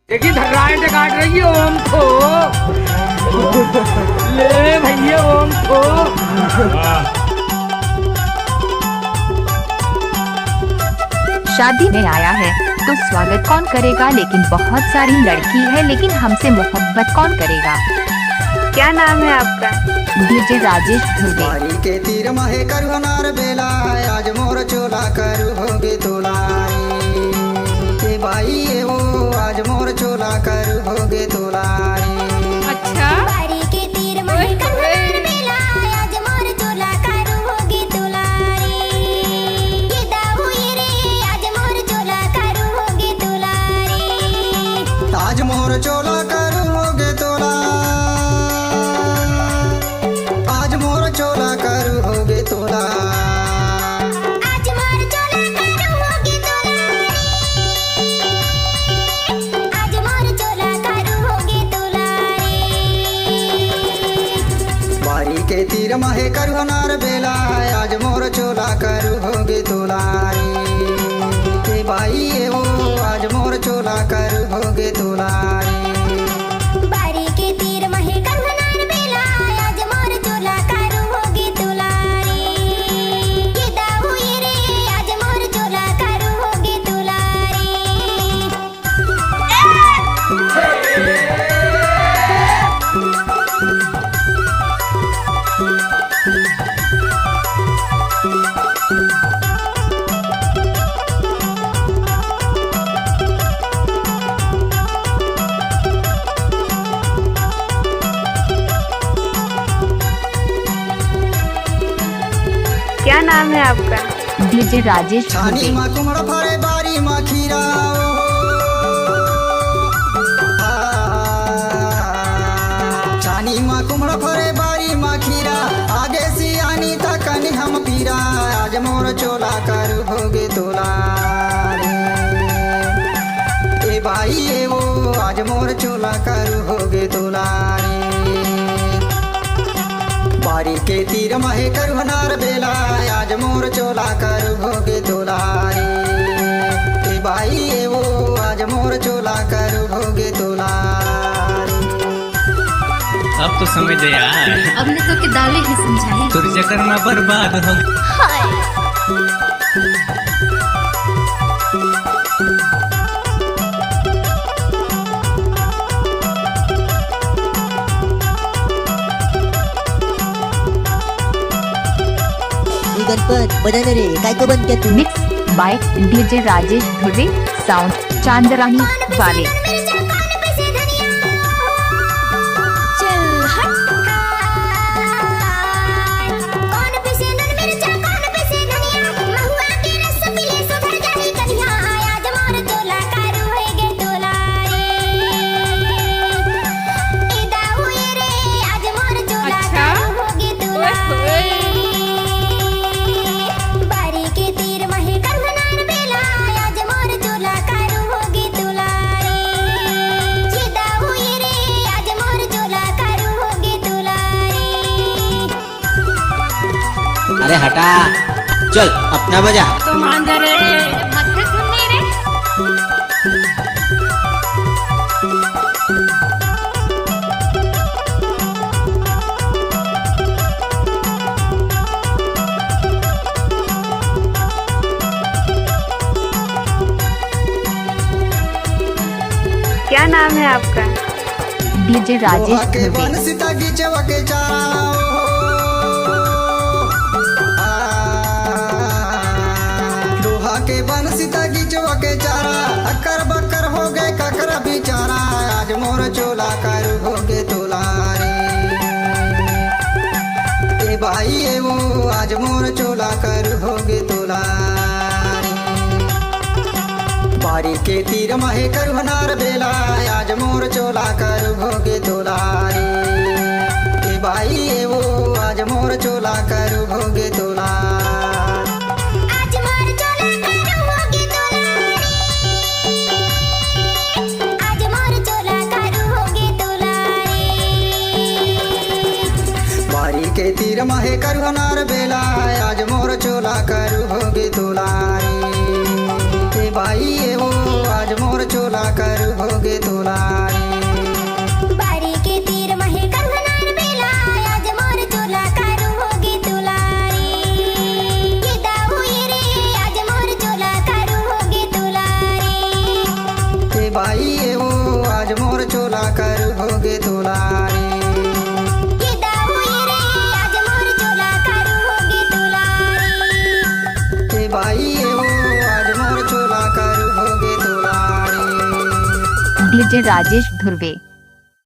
देखिए धर्राएं काट रही है ओम को। ले भैया ओम को। शादी में आया है तो स्वागत कौन करेगा, लेकिन बहुत सारी लड़की है लेकिन हमसे मोहब्बत कौन करेगा। क्या नाम है आपका? डीजे राजेश धुर्वे। बारी के तीर महे करू नार बेला, आज मोर चोला करू होगे तोलारी। ए भाई ए वो आज मोर चोला करू होगे तोलारी। अच्छा, बारी के तीर महे करू नार बेला, आज मोर चोला करू होगे तोलारी। ये दाऊ ये रे आज मोर चोला करू होगे तोलारी। आज मोर चोला करू होगे तोला, आज मोर चोला करू होगे तोला। आज मोर चोला करू होगे तोलारी। आज मोर चोला करू होगे तोलारी। बारी के तीर महे करू नार बेला, आज मोर चोला करू होगे तोलारी। ए भाई ए वो आज मोर चोला करू होगे तोलारी। बारी के तीर महे करू नार बेला, आज मोर चोला करू होगे तोलारी। ये दाऊ ये रे आज मोर चोला करू होगे तोलारी। क्या नाम है आपका? डीजे राजेश छानी धुर्वे। माँ कुमड़ फरे बारी माँ खीरा। छानी माँ कुमड़ फरे बारी माँ खीरा, आगे सियानी तकनी हम पीरा। आज मोर चोला करू होगे तोलारी। ए भाई ए वो आज मोर चोला करू होगे तोलारी। बारी के तीर महे करू नार बेला, आज मोर चोला करू होगे तोलारी। ए भाई ए वो आज मोर चोला करू होगे तोलारी। अब तो समझ यार, अब ने तो के दावे ही समझाए। तुर चक्कर में बर्बाद हो। गणपत बनाना रे काय को बंद क्या तू? Mix by DJ Rajesh Dhurve, sound Chandrani वाले। चल हट। कौन पिसे नन मिर्चा कौन पिसे धनिया, महुआ के रस पीले सुधर जाई कन्या। आज मोर चोला करू होगे तोलारी। ए दाऊ ये रे आज मोर चोला अच्छा? करू होगे तोलारी। बारी के तीर महे करू नार बेला, आज मोर चोला करू होगे तोलारी। ये दाऊ ये रे आज मोर चोला करू होगे तोलारी। अरे हटा, चल अपना बजा। तो मांझा रे मत्थे सुनने रे। क्या नाम है आपका? डीजे राजेश लोहा के धुर्वे। बन सीता गिचवा के चारा। लोहा के बन सीता गिचवा के चारा, अक्कर बक्कर हो गए ककरा बिचारा। आज मोर चोला करू होगे तोलारी। ए भाई ए वो आज मोर चोला करू होगे तोलारी। बारी के तीर महे करू नार बेला, आज मोर चोला करू होगे तोलारी। ए भाई ए वो आज मोर चोला करू होगे तोलारी। आज मोर चोला करू होगे तोलारी। आज मोर चोला करू होगे तोलारी। बारी के तीर महे करू नार बेला, आज मोर चोला करू होगे तोलारी। ए भाई ए वो आज मोर चोला करू होगे तोलारी। तुलारी बारी के तीर महे कंगनार बेला आज मोर चोला करू होगी तुलारी ये दाऊ ये रे आज मोर चोला करू होगी तुलारी ए भाई ये वो आज मोर चोला कर होगे तुलारी ये दाऊ ये रे आज मोर चोला करू होगी तुलारी ए भाई ये वो आज मोर चोला कर होगे तुलारी डीजे राजेश धुर्वे।